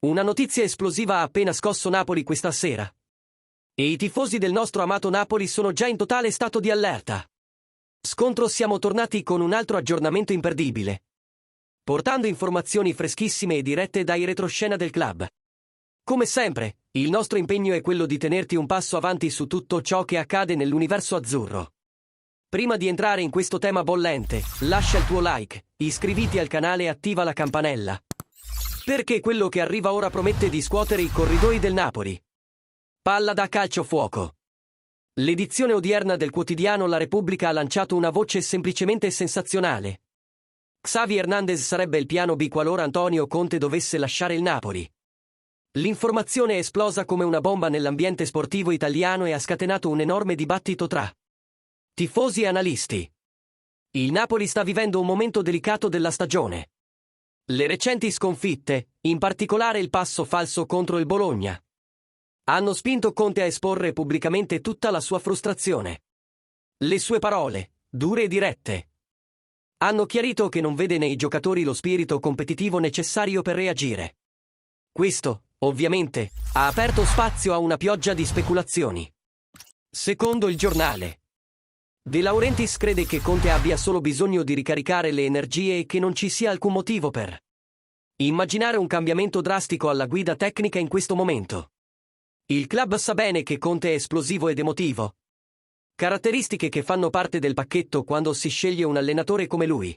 Una notizia esplosiva ha appena scosso Napoli questa sera. E i tifosi del nostro amato Napoli sono già in totale stato di allerta. Scontro, siamo tornati con un altro aggiornamento imperdibile, portando informazioni freschissime e dirette dai retroscena del club. Come sempre, il nostro impegno è quello di tenerti un passo avanti su tutto ciò che accade nell'universo azzurro. Prima di entrare in questo tema bollente, lascia il tuo like, iscriviti al canale e attiva la campanella, perché quello che arriva ora promette di scuotere i corridoi del Napoli. Palla da calcio fuoco. L'edizione odierna del quotidiano La Repubblica ha lanciato una voce semplicemente sensazionale. Xavi Hernandez sarebbe il piano B qualora Antonio Conte dovesse lasciare il Napoli. L'informazione è esplosa come una bomba nell'ambiente sportivo italiano e ha scatenato un enorme dibattito tra tifosi e analisti. Il Napoli sta vivendo un momento delicato della stagione. Le recenti sconfitte, in particolare il passo falso contro il Bologna, hanno spinto Conte a esporre pubblicamente tutta la sua frustrazione. Le sue parole, dure e dirette, hanno chiarito che non vede nei giocatori lo spirito competitivo necessario per reagire. Questo, ovviamente, ha aperto spazio a una pioggia di speculazioni. Secondo il giornale, De Laurentiis crede che Conte abbia solo bisogno di ricaricare le energie e che non ci sia alcun motivo per immaginare un cambiamento drastico alla guida tecnica in questo momento. Il club sa bene che Conte è esplosivo ed emotivo, caratteristiche che fanno parte del pacchetto quando si sceglie un allenatore come lui.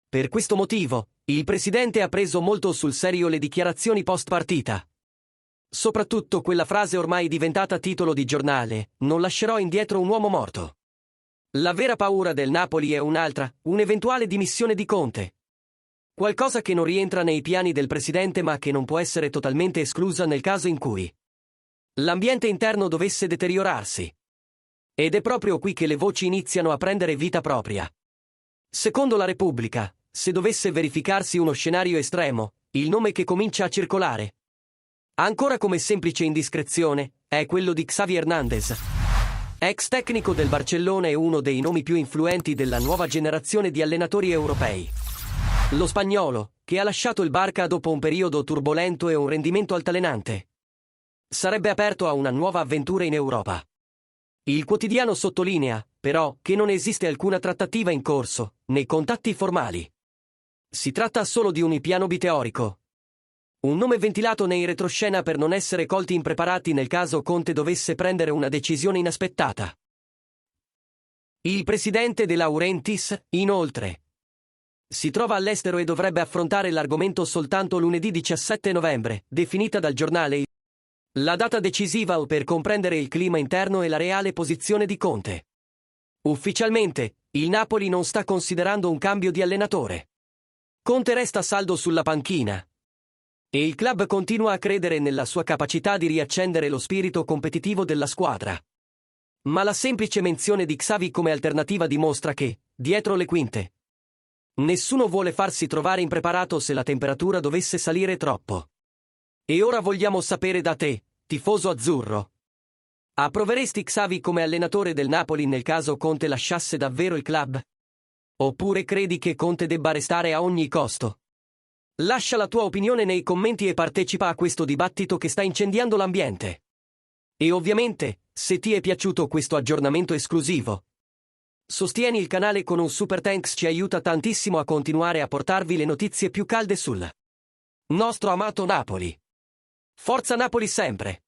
Per questo motivo, il presidente ha preso molto sul serio le dichiarazioni post partita. Soprattutto quella frase ormai diventata titolo di giornale: non lascerò indietro un uomo morto. La vera paura del Napoli è un'altra, un'eventuale dimissione di Conte. Qualcosa che non rientra nei piani del presidente ma che non può essere totalmente esclusa nel caso in cui l'ambiente interno dovesse deteriorarsi. Ed è proprio qui che le voci iniziano a prendere vita propria. Secondo la Repubblica, se dovesse verificarsi uno scenario estremo, il nome che comincia a circolare, ancora come semplice indiscrezione, è quello di Xavi Hernandez, ex tecnico del Barcellona e uno dei nomi più influenti della nuova generazione di allenatori europei. Lo spagnolo, che ha lasciato il Barça dopo un periodo turbolento e un rendimento altalenante, sarebbe aperto a una nuova avventura in Europa. Il quotidiano sottolinea, però, che non esiste alcuna trattativa in corso, né contatti formali. Si tratta solo di un piano B teorico. Un nome ventilato nei retroscena per non essere colti impreparati nel caso Conte dovesse prendere una decisione inaspettata. Il presidente De Laurentiis, inoltre, si trova all'estero e dovrebbe affrontare l'argomento soltanto lunedì 17 novembre, definita dal giornale la data decisiva per comprendere il clima interno e la reale posizione di Conte. Ufficialmente, il Napoli non sta considerando un cambio di allenatore. Conte resta saldo sulla panchina e il club continua a credere nella sua capacità di riaccendere lo spirito competitivo della squadra. Ma la semplice menzione di Xavi come alternativa dimostra che, dietro le quinte, nessuno vuole farsi trovare impreparato se la temperatura dovesse salire troppo. E ora vogliamo sapere da te, tifoso azzurro. Approveresti Xavi come allenatore del Napoli nel caso Conte lasciasse davvero il club? Oppure credi che Conte debba restare a ogni costo? Lascia la tua opinione nei commenti e partecipa a questo dibattito che sta incendiando l'ambiente. E ovviamente, se ti è piaciuto questo aggiornamento esclusivo, sostieni il canale con un super thanks, ci aiuta tantissimo a continuare a portarvi le notizie più calde sul nostro amato Napoli. Forza Napoli sempre!